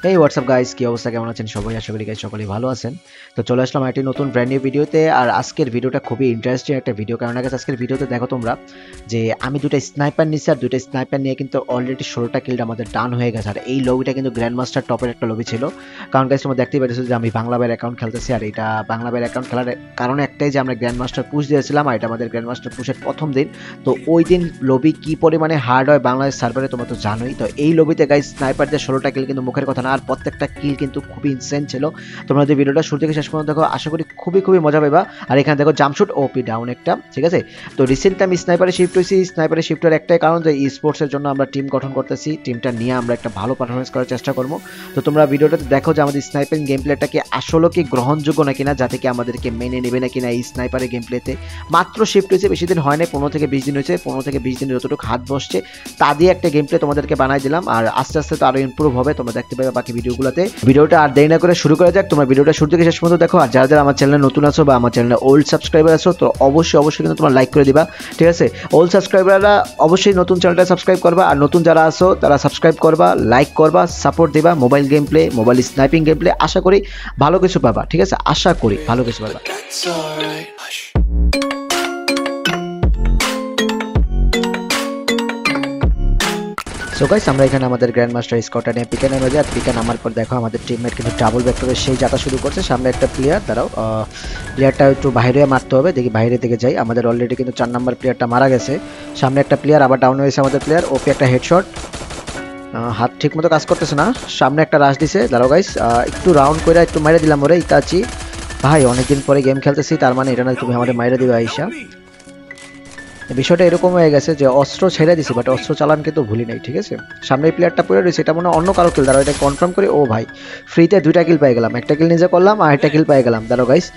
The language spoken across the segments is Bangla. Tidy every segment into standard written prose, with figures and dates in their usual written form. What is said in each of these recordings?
এই হোয়াটসঅ্যাপ গাইস, কি অবস্থা, কেমন আছেন সবাই? আশা করি গাইস সকলেই ভালো আছেন। তো চলে আসলাম একটি নতুন ব্র্যান্ড নিউ ভিডিওতে। আর আজকের ভিডিওটা খুবই ইন্টারেস্টিং একটা ভিডিও, কারণ আজকের ভিডিওতে দেখো তোমরা যে আমি দুটো স্নাইপার নিচ্ছি, আর দুটো স্নাইপার নিয়ে কিন্তু অলরেডি 16টা কিলটা আমাদের ডান হয়ে গেছে। আর এই লবিটা কিন্তু গ্র্যান্ড মাস্টার টপের একটা লবি ছিল। কারণ গাইস তোমরা দেখতেই পাচ্ছ যে আমি বাংলা বাইয়ের অ্যাকাউন্ট খেলতেছি, আর এটা বাংলা বাইয়ের অ্যাকাউন্ট খেলার কারণ একটাই যে আমরা গ্র্যান্ড মাস্টার পুশ দিয়েছিলাম, আর এটা আমাদের গ্র্যান্ড মাস্টার পুশের প্রথম দিন। তো ওই দিন লবি কি পরিমাণে হার্ড হয় বাংলাদেশ সার্ভারে তোমরা তো জানোই। তো এই লবিতে গাইস স্নাইপার দিয়ে 16টা কিল কিন্তু মুখের কথা না, আর প্রত্যেকটা কিল কিন্তু খুবই ইনসেন ছিল। তোমরা যদি ভিডিওটা শুরু থেকে শেষ পর্যন্ত দেখো, আশা করি খুবই মজা পাবা। আর এখানে দেখো জাম্পশুট ওপি ডাউন একটা, ঠিক আছে। তো রিসেন্টলি আমি স্নাইপারে শিফট হয়েছি। স্নাইপারে শিফট হওয়ার একটাই কারণ যে ই স্পোর্টসের জন্য আমরা টিম গঠন করতেছি, টিমটা নিয়ে আমরা একটা ভালো পারফরমেন্স করার চেষ্টা করবো। তো তোমরা ভিডিওটাতে দেখো যে আমাদের স্নাইপারিং গেম প্লেটা কি আসলে কি গ্রহণযোগ্য নাকি না, যাতে কি আমাদেরকে মেনে নেবে নাকি না। এই স্নাইপারের গেম প্লেতে মাত্র শিফট হয়েছে, বেশি দিন হয় না, 15 থেকে 20 দিন হয়েছে। 15 থেকে 20 দিনের যতটুকু হাত বসছে তা দিয়ে একটা গেম প্লে তোমাদেরকে বানাই দিলাম, আর আস্তে আস্তে তো আরো ইমপ্রুভ হবে, তোমরা দেখতে পাবে বাকি ভিডিওগুলোতে। ভিডিওটা আর দেরি না করে শুরু করা যাক। তোমরা ভিডিওটা শুরু থেকে শেষ পর্যন্ত দেখো, আর যারা যারা আমার চ্যানেলে নতুন আছো বা আমার চ্যানেলে ওল্ড সাবস্ক্রাইবার আছো, তো অবশ্যই কিন্তু তোমরা লাইক করে দিবা, ঠিক আছে। ওল্ড সাবস্ক্রাইবাররা অবশ্যই নতুন চ্যানেলটা সাবস্ক্রাইব করবা, আর নতুন যারা আছো তারা সাবস্ক্রাইব করবা, লাইক করবা, সাপোর্ট দিবা। Mobile game play, mobile sniping game play, আশা করি ভালো কিছু পাবা, ঠিক আছে, আশা করি ভালো কিছু পাবা। সো গাইস, আমরা এখানে আমাদের গ্র্যান্ড মাস্টার স্কটটা নিয়ে পিকে নেমে যাই। আর পিকে নামার পর দেখো আমাদের টিমমেট কিন্তু ডাবল ভেক্টরে সেই যাতা শুরু করছে। সামনে একটা প্লেয়ার, দাঁড়াও, প্লেয়ারটা একটু বাইরে মারতে হবে, দেখি বাইরে দিকে যাই। আমাদের অলরেডি কিন্তু 4 নাম্বার প্লেয়ারটা মারা গেছে। সামনে একটা প্লেয়ার আবার ডাউন হয়েছে আমাদের প্লেয়ার, ওপি একটা হেডশট, হাত ঠিক মতো কাজ করতেছে না। সামনে একটা রাশ দিছে, দাঁড়াও গাইস, একটু রাউন্ড করে একটু মাইরে দিলাম ওরে। ইতাচি ভাই, অনেকদিন পরে গেম খেলতেছি, তার মানে এটা না তুমি আমাদের মাইরে দিবে আইসা। বিষয়টা এরকম হয়ে গেছে যে অস্ত্র ছেড়ে দিছি, বাট অস্ত্র চালান কিন্তু ভুলি নাই, ঠিক আছে। সামনে এই প্লেয়ারটা পড়ে রয়েছে, এটা মনে হয় অন্য কারো কিল। দাঁড়াও এটা কনফার্ম করি। ও ভাই, ফ্রিতে 2টা কিল পেয়ে গেলাম, একটা কিল নিজে করলাম আর একটা কিল পেয়ে গেলাম। দাঁড়াও গাইস,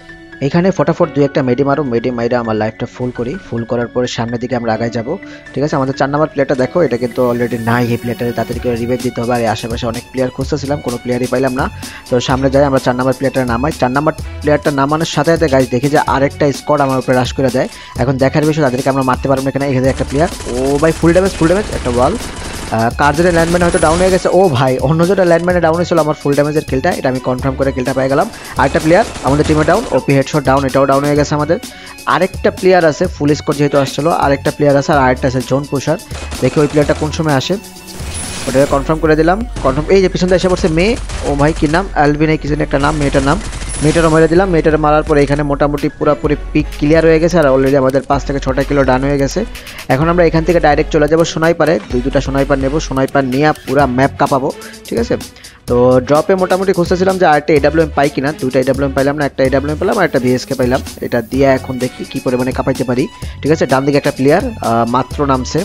এখানে ফটাফট 2-1টা মেডি মারো, মেডি মাইরা আমার লাইফটা ফুল করি। ফুল করার পরে সামনের দিকে আমরা আগায় যাব, ঠিক আছে। আমাদের 4 নাম্বার প্লেয়ারটা দেখো, এটা কিন্তু অলরেডি নাই। এই প্লেয়ারটা তাড়াতাড়ি করে রিভাইভ দিতে হবে। আর আশেপাশে অনেক প্লেয়ার খুঁজতেছিলাম, কোনো প্লেয়ারই পাইলাম না। তো সামনে যাই, আমরা 4 নাম্বার প্লেয়ারটা নামাই। 4 নাম্বার প্লেয়ারটা নামানোর সাথে সাথে গাইস দেখি যে আরেকটা স্কোয়াড আমার উপরে রাশ করে দেয়। এখন দেখার বিষয় তাদেরকে আমরা মারতে পারবো না। এখানে একটা প্লেয়ার, ও ভাই ফুল ড্যামেজ একটা ওয়াল। কার্জের ল্যান্ডম্যানে হয়তো ডাউন হয়ে গেছে। ও ভাই, অন্য যেটা ল্যান্ডম্যানে ডাউন হয়েছিল আমার ফুল ড্যামেজের কিলটা, এটা আমি কনফার্ম করে কিলটা পেয়ে গেলাম। আরেকটা প্লেয়ার আমাদের টিমে ডাউন, ওপি হেডশট ডাউন, এটাও ডাউন হয়ে গেছে আমাদের। আরেকটা প্লেয়ার আছে, ফুল স্কোর যেহেতু আসছিল, আরেকটা প্লেয়ার আছে, আর আরেকটা আছে জোন পুশার। দেখি ওই প্লেয়ারটা কোন সময় আসে, ওটাকে কনফার্ম করে দিলাম। কনফার্ম, এই যে পিছন দিয়ে এসে পড়ছে মেয়ে। ও ভাই কি নাম, অ্যালবিন এই কিছু একটা নাম, মেয়েটার নাম। মেয়েটারও মেরে দিলাম। মেয়েটার মারার পরে এখানে মোটামুটি পুরোপুরি পিক ক্লিয়ার হয়ে গেছে, আর অলরেডি আমাদের 5 থেকে 6টা কিলো ডান হয়ে গেছে। এখন আমরা এখান থেকে ডাইরেক্ট চলে যাবো সোনাইপারে, দুটা সোনাইপার নেবো, সোনাইপার নিয়ে পুরো ম্যাপ কাঁপাবো, ঠিক আছে। তো ড্রপে মোটামুটি খুঁজতেছিলাম যে আরেকটা এডাব্লিউএম পাই কিনা। 2টা এডাব্লিউএম পাইলাম না, একটা এডাব্লিউএম পেলাম আর একটা ভিএসকে পাইলাম। এটা দিয়ে এখন দেখি কি পরিমাণে কাঁপাইতে পারি, ঠিক আছে। ডান দিকে একটা প্লেয়ার মাত্র নামছে,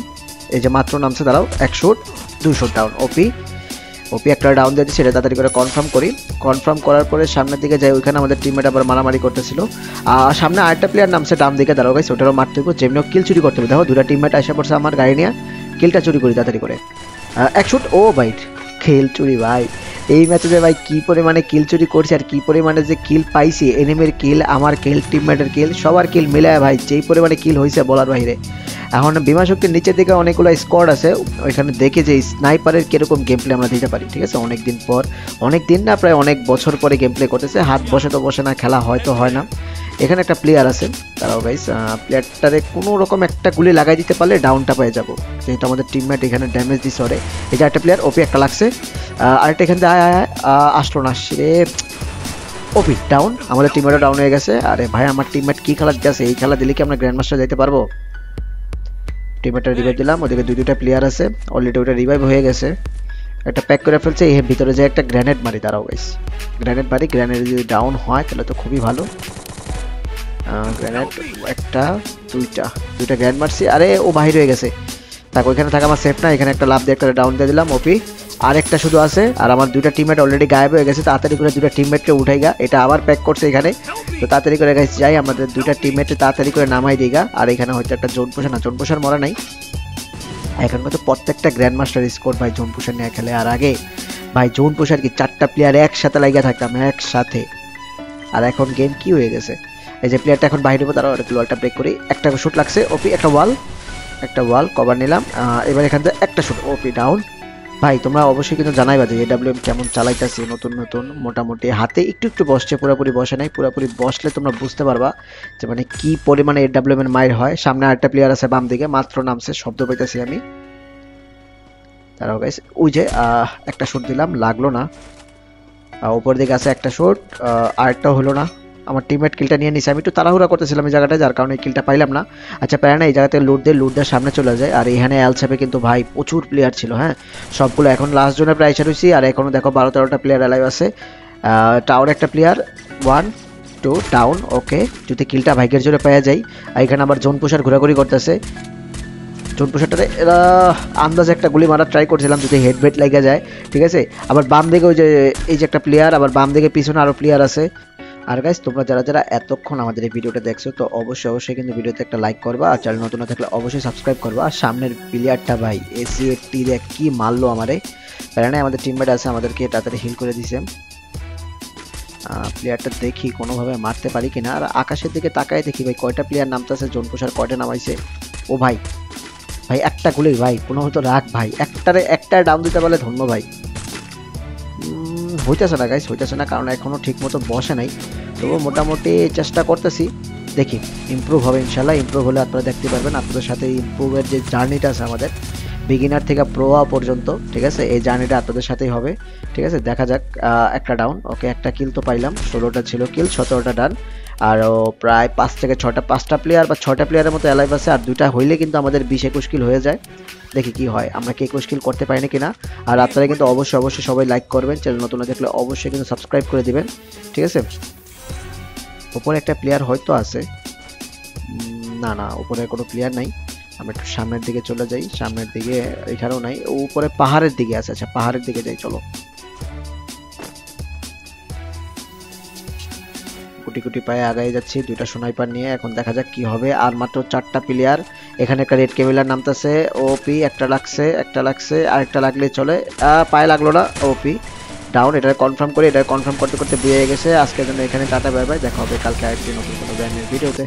এই যে মাত্র নামছে, দাঁড়াও, 1 শুট 2 শুট ডাউন। ওপি একটা ডাউন দিয়ে দিচ্ছে, এটা তাড়াতাড়ি করে কনফার্ম করি। কনফার্ম করার পরে সামনের দিকে যাই, ওইখানে আমাদের টিমমেট আবার মারামারি করতেছিল। সামনে আরেকটা প্লেয়ার নামছে ডান দিকে, দাঁড়াও গাইস, ওটারও মারতে হবে, যেমনি কিল চুরি করতে হবে। দেখো 2টা টিমমেট এসে পড়ছে আমার গাড়ি নিয়ে, কিলটা চুরি করি তাড়াতাড়ি করে। 1 শুট, ও ভাই কিল চুরি ভাই। এই ম্যাচে যে ভাই কি পরিমাণে কিল চুরি করছি, আর কি পরিমাণে যে কিল পাইছি, এনিমির কিল, আমার কিল, টিমমেটের কিল, সবার কিল মিলায় ভাই যেই পরিমাণে কিল হয়েছে বলার বাইরে। এখন বিমা শক্তির নিচের দিকে অনেকগুলো স্কোয়াড আছে, ওইখানে দেখে যে স্নাইপারের কিরকম গেম প্লে আমরা দিতে পারি, ঠিক আছে। অনেক দিন পর, অনেক দিন না প্রায় অনেক বছর পরে গেম প্লে করতেছে, হাত বসে তো বসে না, খেলা হয়তো হয় না। এখানে একটা প্লেয়ার আছে, তারাও গাইস প্লেয়ারটারে কোনো রকম একটা গুলি লাগাই দিতে পারলে ডাউনটা পেয়ে যাবো, যেহেতু আমাদের টিমমেট এখানে ড্যামেজ দিচ্ছে। ওরে এই যে একটা প্লেয়ার, ওপি একটা লাগছে, আরেকটা এখান থেকে আসলো না রে। ওপি ডাউন, আমাদের টিমমেটও ডাউন হয়ে গেছে। আরে ভাই, আমার টিমমেট কি খেলা দিতেছে, এই খেলা দিলে কি আমরা গ্র্যান্ড মাস্টার যাইতে পারবো? টিমমেটটা রিভাইভ দিলাম, ওদিকে 2টা প্লেয়ার আছে, অলরেডি ওটা রিভাইভ হয়ে গেছে। একটা প্যাক করে ফেলছে, এর ভিতরে যে একটা গ্রেনেড মারি, দাঁড়াও গাইস, গ্রেনেড মারি। গ্রেনেড যদি ডাউন হয় তাহলে তো খুবই ভালো। গ্রেনেড একটা, 2টা গ্রেনেড মারছি। আরে ও বাহির হয়ে গেছে, তাকে ওইখানে থাকা আমার সেফ না। এখানে একটা লাভ দিয়ে একটা ডাউন দিয়ে দিলাম। ওপি আরেকটা শুধু আছে, আর আমার 2টা টিমমেট অলরেডি গায়েব হয়ে গেছে। তাড়াতাড়ি করে 2টা টিমমেটকে উঠাই গা, এটা আবার প্যাক করছে এখানে। তো তাড়াতাড়ি করে গাইস যাই, আমাদের 2টা টিমমেটকে তাড়াতাড়ি করে নামাই দিই গা। আর এখানে হয়তো একটা জোন পুষার, না জোন পুষার মরা নাই। এখন কিন্তু প্রত্যেকটা গ্র্যান্ড মাস্টার স্কোর ভাই জোন পুষার নিয়ে খেলে। আর আগে ভাই জোন পুষার কি 4টা প্লেয়ার একসাথে লাগিয়ে থাকতাম একসাথে। আর এখন গেম কি হয়ে গেছে, এই যে প্লেয়ারটা এখন বাইরে হবো, তারা ওয়ালটা ব্রেক করি। একটা শুট লাগছে, ওপি একটা ওয়াল কভার নিলাম। এবার এখান থেকে একটা শুট, ওপি ডাউন। ভাই তোমরা অবশ্যই কিন্তু জানাইবা যে এডব্লিউএম কেমন চালাইতেছি, নতুন নতুন মোটামুটি হাতে একটু একটু বসছে, পুরোপুরি বসে নাই। পুরোপুরি বসলে তোমরা বুঝতে পারবা যে মানে কি পরিমাণে এডব্লিউএম এর মাইর হয়। সামনে আরেকটা প্লেয়ার আছে বাম দিকে, মাত্র নামছে, শব্দ পাইতেছি আমি। তারাও গাইস ওই যে একটা শট দিলাম, লাগলো না। উপর দিকে আছে একটা শট, আরেকটাও হলো না। আমার টিমমেট কিলটা নিয়ে নিছে, আমি একটু তাড়াহুড়া করতেছিলাম এই জায়গাটায়, যার কারণে কিলটা পাইলাম না। আচ্ছা প্যারা না, এই জায়গাতে লুট দিয়ে সামনে চলে যায়। আর এখানে এলসাপে কিন্তু ভাই প্রচুর প্লেয়ার ছিল, হ্যাঁ সবগুলো এখন লাস্ট জোনে প্রায় এসে রয়েছি। আর এখনো দেখো 12-13টা প্লেয়ার অ্যালাইভ আছে। টাওয়ার একটা প্লেয়ার, 1-2 ডাউন। ওকে, যদি কিলটা ভাইগের জোরে পাওয়া যায়। আর এখানে আবার জোন পুষার ঘোরাঘুরি করতেছে। জোন পুষারটারে এরা আন্দাজে একটা গুলি মারার ট্রাই করছিলাম, যদি হেডবেট লেগে যায়। ঠিক আছে, আবার বাম দিকে ওই যে এই যে একটা প্লেয়ার, আবার বাম দিকে পিছনে আরও প্লেয়ার আছে। আর গাইস তোমরা যারা যারা এতক্ষণ আমাদের এই ভিডিওটা দেখছো, তো অবশ্যই কিন্তু ভিডিওতে একটা লাইক করবা, আর চ্যানেল নতুন না থাকলে অবশ্যই সাবস্ক্রাইব করবা। আর সামনের প্লেয়ারটা ভাই এসি80 দেখ কি মারলো আমারে। কারণ আমাদের টিমমেট আছে, আমাদেরকে তাড়াতাড়ি হিল করে দিছে। প্লেয়ারটা দেখি কোনোভাবে মারতে পারি কিনা। আর আকাশের দিকে তাকায় দেখি ভাই কয়টা প্লেয়ার নামতেছে, জোন পোষার কয়টা নামাইছে। ও ভাই ভাই একটা গুলি ভাই, কোনো হয়তো রাখ ভাই, একটা ডাউন দিতে পারলে ধন্য ভাই। হইতেছে না গাইস, হইতেছে না, কারণ এখনো ঠিক মতো বসে নাই। তবু মোটামুটি চেষ্টা করতেছি, দেখি ইমপ্রুভ হবে ইনশাল্লাহ। ইমপ্রুভ হলে আপনারা দেখতে পারবেন, আপনাদের সাথে ইমপ্রুভের যে জার্নিটা আছে আমাদের বিগিনার থেকে প্রো পর্যন্ত, ঠিক আছে, এই জার্নিটা আপনাদের সাথেই হবে। ঠিক আছে, দেখা যাক। একটা ডাউন, ওকে একটা কিল তো পাইলাম, 16টা ছিল কিল, 17টা ডান। আর প্রায় 5 থেকে 5টা প্লেয়ার বা 6টা প্লেয়ারের মতো অ্যালাইভ আছে। আর 2টা হইলে কিন্তু আমাদের 20-21 কিল হয়ে যায়। দেখি কি হয়, আমরা কি 21 কিল করতে পারি না কিনা। আর আপনারা কিন্তু অবশ্যই সবাই লাইক করবেন, চ্যানেল নতুন দেখলে অবশ্যই কিন্তু সাবস্ক্রাইব করে দিবেন। ঠিক আছে, উপরে একটা প্লেয়ার হয়তো আছে, না উপরে কোনো প্লেয়ার নাই। আমরা একটু সামনের দিকে চলে যাই, সামনের দিকে এখানেও নাই, উপরে পাহাড়ের দিকে আছে। আচ্ছা পাহাড়ের দিকে যাই, চলো। কুটি পায়ে আগাই যাচ্ছি 2টা স্নাইপার নিয়ে। এখন দেখা যাক কি হবে। আর মাত্র 4টা প্লেয়ার। এখানে একটা রেড কেবিলার নামতেছে, ওপি একটা লাগছে, আরেকটা লাগলে চলে। পায়ে লাগলো না, ওপি ডাউন। এটা কনফার্ম করতে করতে বুঝে গেছে। আজকের জন্য এখানে টাটা, বাই বাই, দেখা হবে কালকে আরেকটি নতুন কোনো ব্র্যান্ডের ভিডিওতে।